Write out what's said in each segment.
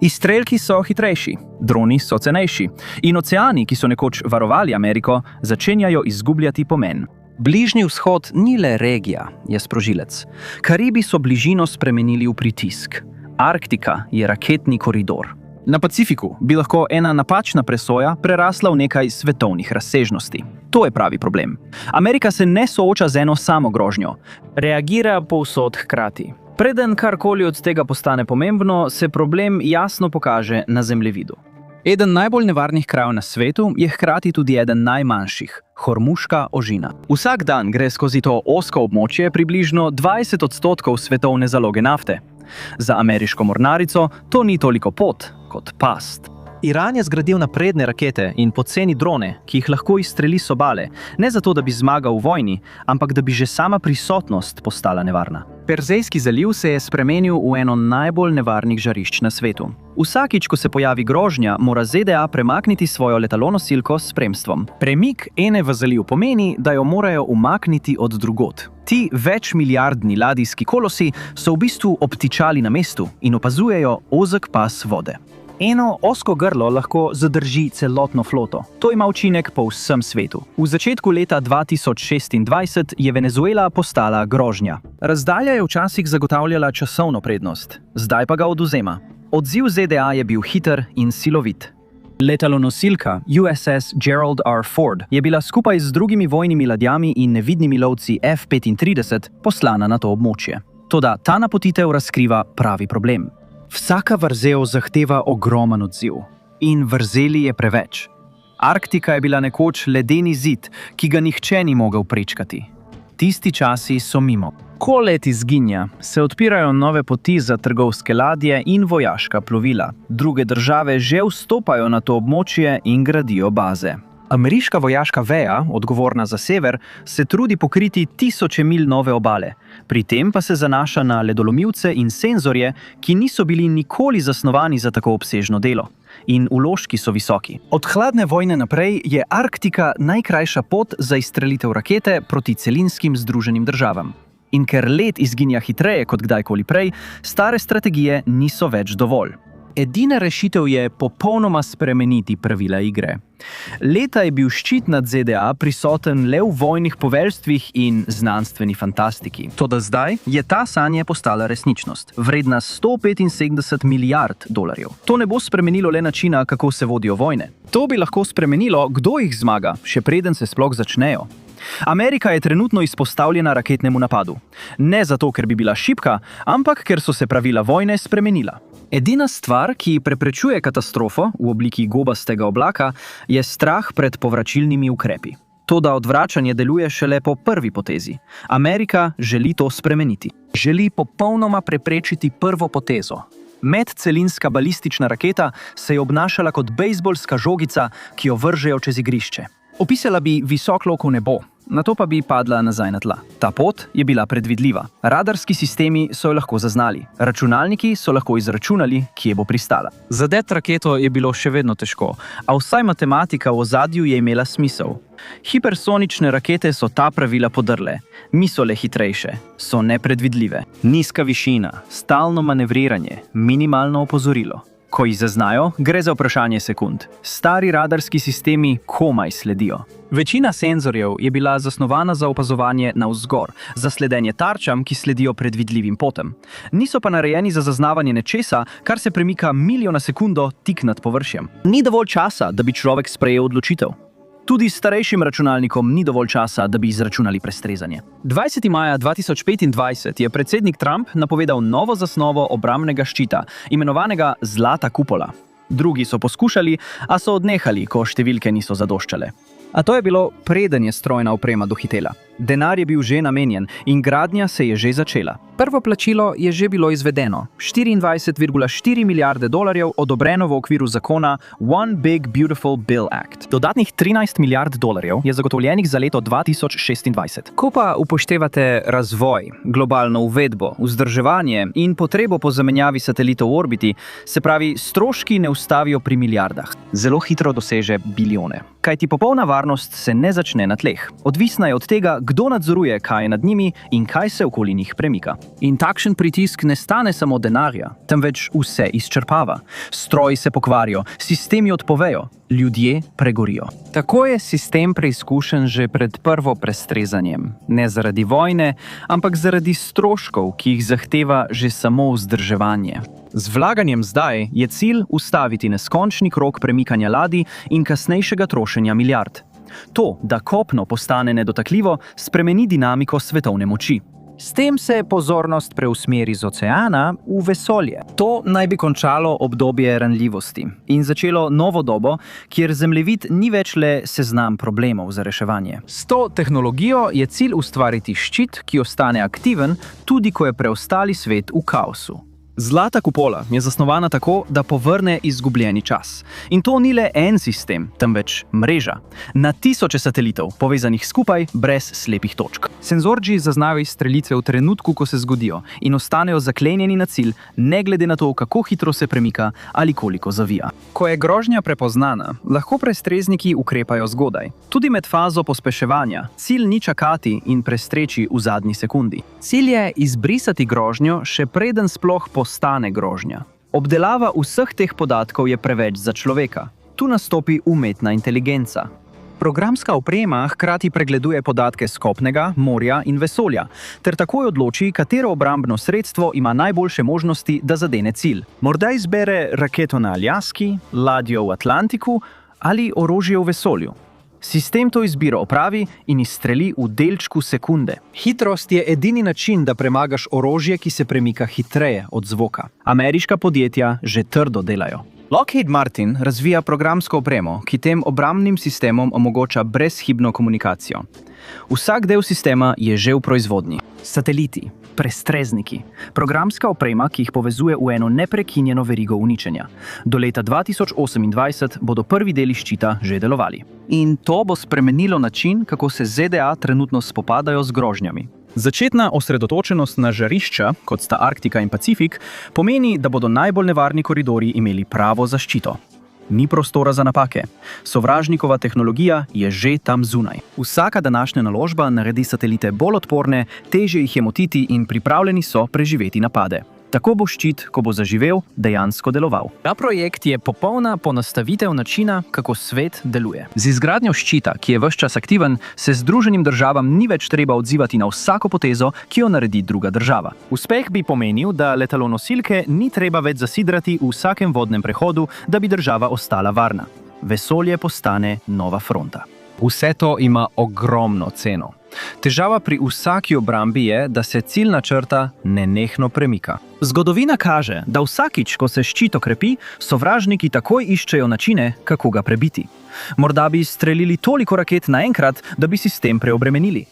Izstrelki so hitrejši, droni so cenejši in oceani, ki so nekoč varovali Ameriko, začenjajo izgubljati pomen. Bližnji vzhod ni le regija, je sprožilec. Karibi so bližino spremenili v pritisk. Arktika je raketni koridor. Na Pacifiku bi lahko ena napačna presoja prerasla v nekaj svetovnih razsežnosti. To je pravi problem. Amerika se ne sooča z eno samo grožnjo. Reagira povsod hkrati. Preden karkoli od tega postane pomembno, se problem jasno pokaže na zemljevidu. Eden najbolj nevarnih krajev na svetu je hkrati tudi eden najmanjših – Hormuška ožina. Vsak dan gre skozi to ozko območje približno 20% svetovne zaloge nafte. Za ameriško mornarico to ni toliko pot kot past. Iran je zgradil napredne rakete in poceni drone, ki jih lahko izstreli z obale, ne zato, da bi zmagal v vojni, ampak da bi že sama prisotnost postala nevarna. Perzejski zaliv se je spremenil v eno najbolj nevarnih žarišč na svetu. Vsakič, ko se pojavi grožnja, mora ZDA premakniti svojo letalonosilko s spremstvom. Premik ene v zaliv pomeni, da jo morajo umakniti od drugod. Ti večmilijardni ladijski kolosi so v bistvu obtičali na mestu in opazujejo ozek pas vode. Eno ozko grlo lahko zadrži celotno floto. To ima učinek po vsem svetu. V začetku leta 2026 je Venezuela postala grožnja. Razdalja je včasih zagotavljala časovno prednost, zdaj pa ga odvzema. Odziv ZDA je bil hiter in silovit. Letalonosilka USS Gerald R. Ford je bila skupaj z drugimi vojnimi ladjami in nevidnimi lovci F-35 poslana na to območje. Toda ta napotitev razkriva pravi problem. Vsaka vrzel zahteva ogromen odziv. In vrzeli je preveč. Arktika je bila nekoč ledeni zid, ki ga nihče ni mogel prečkati. Tisti časi so mimo. Ko let izginja, se odpirajo nove poti za trgovske ladje in vojaška plovila. Druge države že vstopajo na to območje in gradijo baze. Ameriška vojaška veja, odgovorna za sever, se trudi pokriti tisoče milj nove obale. Pri tem pa se zanaša na ledolomilce in senzorje, ki niso bili nikoli zasnovani za tako obsežno delo. In vložki so visoki. Od hladne vojne naprej je Arktika najkrajša pot za izstrelitev rakete proti celinskim Združenim državam. In ker led izginja hitreje kot kdajkoli prej, stare strategije niso več dovolj. Edina rešitev je popolnoma spremeniti pravila igre. Leta je bil ščit nad ZDA prisoten le v vojnih poveljstvih in znanstveni fantastiki. Toda zdaj je ta sanja postala resničnost, vredna $175 milijard. To ne bo spremenilo le načina, kako se vodijo vojne. To bi lahko spremenilo, kdo jih zmaga, še preden se sploh začnejo. Amerika je trenutno izpostavljena raketnemu napadu. Ne zato, ker bi bila šibka, ampak ker so se pravila vojne spremenila. Edina stvar, ki preprečuje katastrofo v obliki gobastega oblaka, je strah pred povračilnimi ukrepi. Toda odvračanje deluje šele po prvi potezi. Amerika želi to spremeniti. Želi popolnoma preprečiti prvo potezo. Medcelinska balistična raketa se je obnašala kot bejzbolska žogica, ki jo vržejo čez igrišče. Opisala bi visok lok v nebo, nato pa bi padla nazaj na tla. Ta pot je bila predvidljiva. Radarski sistemi so jo lahko zaznali. Računalniki so lahko izračunali, kje bo pristala. Zadet raketo je bilo še vedno težko, a vsaj matematika v ozadju je imela smisel. Hipersonične rakete so ta pravila podrle. Niso le hitrejše, so nepredvidljive. Nizka višina, stalno manevriranje, minimalno opozorilo. Ko jih zaznajo, gre za vprašanje sekund. Stari radarski sistemi komaj sledijo. Večina senzorjev je bila zasnovana za opazovanje navzgor, za sledenje tarčam, ki sledijo predvidljivim potem. Niso pa narejeni za zaznavanje nečesa, kar se premika miljo na sekundo tik nad površjem. Ni dovolj časa, da bi človek sprejel odločitev. Tudi starejšim računalnikom ni dovolj časa, da bi izračunali prestrezanje. 20. maja 2025 je predsednik Trump napovedal novo zasnovo obrambnega ščita, imenovanega Zlata kupola. Drugi so poskušali, a so odnehali, ko številke niso zadoščale. A to je bilo, preden je strojna oprema dohitela. Denar je bil že namenjen in gradnja se je že začela. Prvo plačilo je že bilo izvedeno. $24,4 milijarde odobreno v okviru zakona One Big Beautiful Bill Act. Dodatnih $13 milijard je zagotovljenih za leto 2026. Ko pa upoštevate razvoj, globalno uvedbo, vzdrževanje in potrebo po zamenjavi satelitov v orbiti, se pravi, stroški ne ustavijo pri milijardah. Zelo hitro doseže bilijone. Kajti popolna varnost nevarnost se ne začne na tleh. Odvisna je od tega, kdo nadzoruje, kaj je nad njimi in kaj se okoli njih premika. In takšen pritisk ne stane samo denarja, temveč vse izčrpava. Stroji se pokvarijo, sistemi odpovejo, ljudje pregorijo. Tako je sistem preizkušen že pred prvo prestrezanjem. Ne zaradi vojne, ampak zaradi stroškov, ki jih zahteva že samo vzdrževanje. Z vlaganjem zdaj je cilj ustaviti neskončni krog premikanja ladij in kasnejšega trošenja milijard. To, da kopno postane nedotakljivo, spremeni dinamiko svetovne moči. S tem se pozornost preusmeri z oceana v vesolje. To naj bi končalo obdobje ranljivosti in začelo novo dobo, kjer zemljevid ni več le seznam problemov za reševanje. S to tehnologijo je cilj ustvariti ščit, ki ostane aktiven, tudi ko je preostali svet v kaosu. Zlata kupola je zasnovana tako, da povrne izgubljeni čas. In to ni le en sistem, temveč mreža. Na tisoče satelitov, povezanih skupaj, brez slepih točk. Senzorji zaznajo izstrelice v trenutku, ko se zgodijo in ostanejo zaklenjeni na cilj, ne glede na to, kako hitro se premika ali koliko zavija. Ko je grožnja prepoznana, lahko prestrezniki ukrepajo zgodaj. Tudi med fazo pospeševanja, cilj ni čakati in prestreči v zadnji sekundi. Cilj je izbrisati grožnjo, še preden sploh postane grožnja. Obdelava vseh teh podatkov je preveč za človeka. Tu nastopi umetna inteligenca. Programska oprema hkrati pregleduje podatke s kopnega, morja in vesolja, ter takoj odloči, katero obrambno sredstvo ima najboljše možnosti, da zadene cilj. Morda izbere raketo na Aljaski, ladjo v Atlantiku ali orožje v vesolju. Sistem to izbiro opravi in izstreli v delčku sekunde. Hitrost je edini način, da premagaš orožje, ki se premika hitreje od zvoka. Ameriška podjetja že trdo delajo. Lockheed Martin razvija programsko opremo, ki tem obrambnim sistemom omogoča brezhibno komunikacijo. Vsak del sistema je že v proizvodnji. Sateliti, prestrezniki, programska oprema, ki jih povezuje v eno neprekinjeno verigo uničenja. Do leta 2028 bodo prvi deli ščita že delovali. In to bo spremenilo način, kako se ZDA trenutno spopadajo z grožnjami. Začetna osredotočenost na žarišča, kot sta Arktika in Pacifik, pomeni, da bodo najbolj nevarni koridorji imeli pravo zaščito. Ni prostora za napake. Sovražnikova tehnologija je že tam zunaj. Vsaka današnja naložba naredi satelite bolj odporne, težje jih je motiti in pripravljeni so preživeti napade. Tako bo ščit, ko bo zaživel, dejansko deloval. Ta projekt je popolna ponastavitev načina, kako svet deluje. Z izgradnjo ščita, ki je ves čas aktiven, se Združenim državam ni več treba odzivati na vsako potezo, ki jo naredi druga država. Uspeh bi pomenil, da letalonosilke ni treba več zasidrati v vsakem vodnem prehodu, da bi država ostala varna. Vesolje postane nova fronta. Vse to ima ogromno ceno. Težava pri vsaki obrambi je, da se ciljna črta nenehno premika. Zgodovina kaže, da vsakič, ko se ščit okrepi, sovražniki takoj iščejo načine, kako ga prebiti. Morda bi strelili toliko raket naenkrat, da bi sistem preobremenili.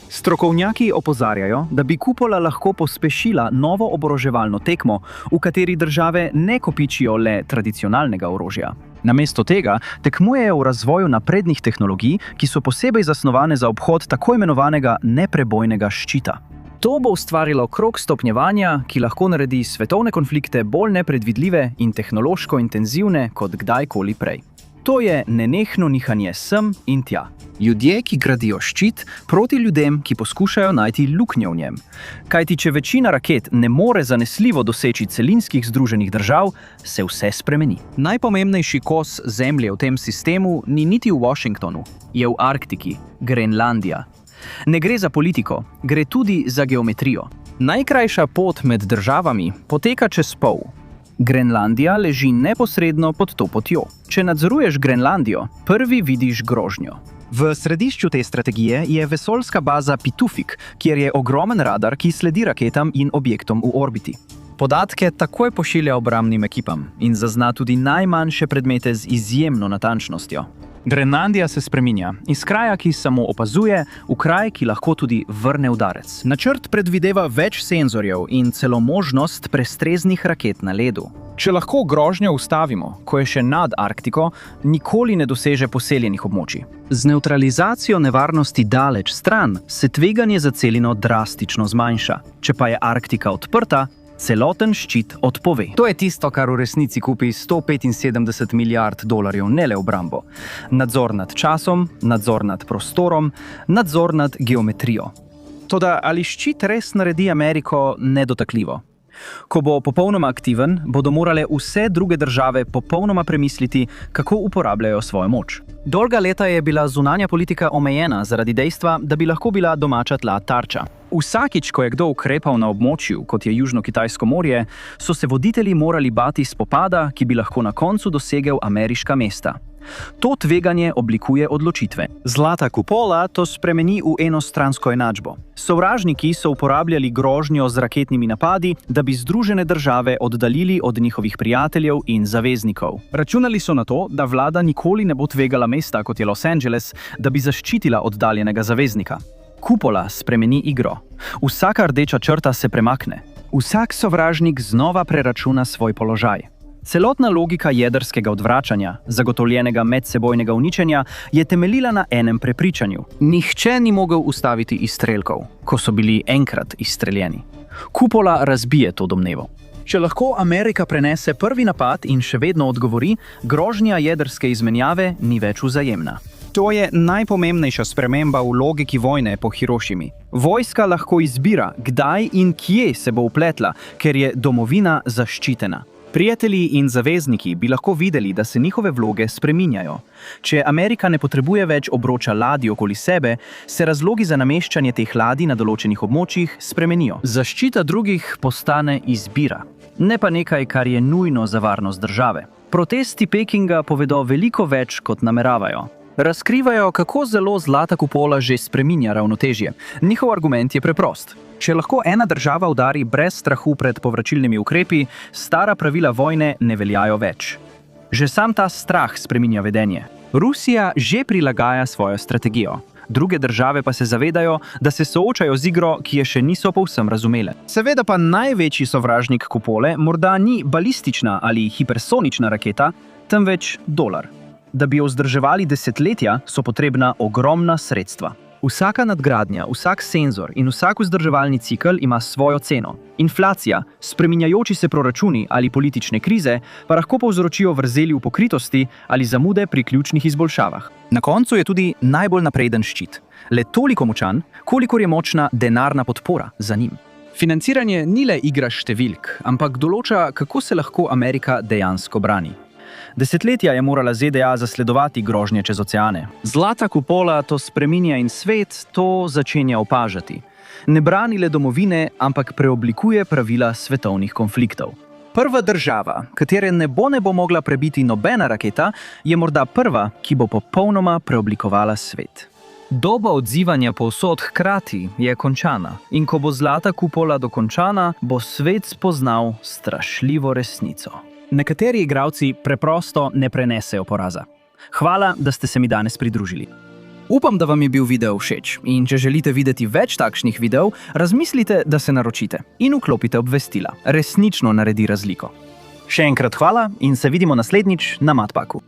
Strokovnjaki opozarjajo, da bi kupola lahko pospešila novo oboroževalno tekmo, v kateri države ne kopičijo le tradicionalnega orožja. Namesto tega tekmujejo v razvoju naprednih tehnologij, ki so posebej zasnovane za obhod tako imenovanega neprebojnega ščita. To bo ustvarilo krog stopnjevanja, ki lahko naredi svetovne konflikte bolj nepredvidljive in tehnološko intenzivne kot kdajkoli prej. To je nenehno nihanje sem in tja. Ljudje, ki gradijo ščit, proti ljudem, ki poskušajo najti luknje v njem. Kajti, če večina raket ne more zanesljivo doseči celinskih Združenih držav, se vse spremeni. Najpomembnejši kos zemlje v tem sistemu ni niti v Washingtonu, je v Arktiki, Grenlandija. Ne gre za politiko, gre tudi za geometrijo. Najkrajša pot med državami poteka čez pol. Grenlandija leži neposredno pod to potjo. Če nadzoruješ Grenlandijo, prvi vidiš grožnjo. V središču te strategije je vesoljska baza Pitufik, kjer je ogromen radar, ki sledi raketam in objektom v orbiti. Podatke takoj pošilja obrambnim ekipam in zazna tudi najmanjše predmete z izjemno natančnostjo. Grenlandija se spreminja iz kraja, ki samo opazuje, v kraj, ki lahko tudi vrne udarec. Načrt predvideva več senzorjev in celo možnost prestreznih raket na ledu. Če lahko grožnjo ustavimo, ko je še nad Arktiko, nikoli ne doseže poseljenih območij. Z nevtralizacijo nevarnosti daleč stran se tveganje za celino drastično zmanjša. Če pa je Arktika odprta, Celoten ščit odpove. To je tisto, kar v resnici kupi $175 milijard ne le obrambo. Nadzor nad časom, nadzor nad prostorom, nadzor nad geometrijo. Toda ali ščit res naredi Ameriko nedotakljivo? Ko bo popolnoma aktiven, bodo morale vse druge države popolnoma premisliti, kako uporabljajo svojo moč. Dolga leta je bila zunanja politika omejena zaradi dejstva, da bi lahko bila domača tla tarča. Vsakič, ko je kdo ukrepal na območju, kot je Južno-Kitajsko morje, so se voditelji morali bati spopada, ki bi lahko na koncu dosegel ameriška mesta. To tveganje oblikuje odločitve. Zlata kupola to spremeni v enostransko enačbo. Sovražniki so uporabljali grožnjo z raketnimi napadi, da bi Združene države oddaljili od njihovih prijateljev in zaveznikov. Računali so na to, da vlada nikoli ne bo tvegala mesta, kot je Los Angeles, da bi zaščitila oddaljenega zaveznika. Kupola spremeni igro. Vsaka rdeča črta se premakne. Vsak sovražnik znova preračuna svoj položaj. Celotna logika jedrskega odvračanja, zagotovljenega medsebojnega uničenja, je temeljila na enem prepričanju. Nihče ni mogel ustaviti izstrelkov, ko so bili enkrat izstreljeni. Kupola razbije to domnevo. Če lahko Amerika prenese prvi napad in še vedno odgovori, grožnja jedrske izmenjave ni več vzajemna. To je najpomembnejša sprememba v logiki vojne po Hirošimi. Vojska lahko izbira, kdaj in kje se bo vpletla, ker je domovina zaščitena. Prijatelji in zavezniki bi lahko videli, da se njihove vloge spreminjajo. Če Amerika ne potrebuje več obroča ladij okoli sebe, se razlogi za nameščanje teh ladij na določenih območjih spremenijo. Zaščita drugih postane izbira, ne pa nekaj, kar je nujno za varnost države. Protesti Pekinga povedo veliko več, kot nameravajo. Razkrivajo, kako zelo zlata kupola že spreminja ravnotežje. Njihov argument je preprost. Če lahko ena država udari brez strahu pred povračilnimi ukrepi, stara pravila vojne ne veljajo več. Že sam ta strah spreminja vedenje. Rusija že prilagaja svojo strategijo. Druge države pa se zavedajo, da se soočajo z igro, ki je še niso povsem razumele. Seveda pa največji sovražnik kupole morda ni balistična ali hipersonična raketa, temveč dolar. Da bi jo vzdrževali desetletja, so potrebna ogromna sredstva. Vsaka nadgradnja, vsak senzor in vsak vzdrževalni cikel ima svojo ceno. Inflacija, spreminjajoči se proračuni ali politične krize pa lahko povzročijo vrzeli v pokritosti ali zamude pri ključnih izboljšavah. Na koncu je tudi najbolj napreden ščit. Le toliko močan, kolikor je močna denarna podpora za njim. Financiranje ni le igra številk, ampak določa, kako se lahko Amerika dejansko brani. Desetletja je morala ZDA zasledovati grožnje čez oceane. Zlata kupola to spreminja in svet to začenja opažati. Ne brani le domovine, ampak preoblikuje pravila svetovnih konfliktov. Prva država, katere ne bo mogla prebiti nobena raketa, je morda prva, ki bo popolnoma preoblikovala svet. Doba odzivanja povsod hkrati je končana in ko bo zlata kupola dokončana, bo svet spoznal strašljivo resnico. Nekateri igralci preprosto ne prenesejo poraza. Hvala, da ste se mi danes pridružili. Upam, da vam je bil video všeč in če želite videti več takšnih videov, razmislite, da se naročite in vklopite obvestila. Resnično naredi razliko. Še enkrat hvala in se vidimo naslednjič na Matpaku.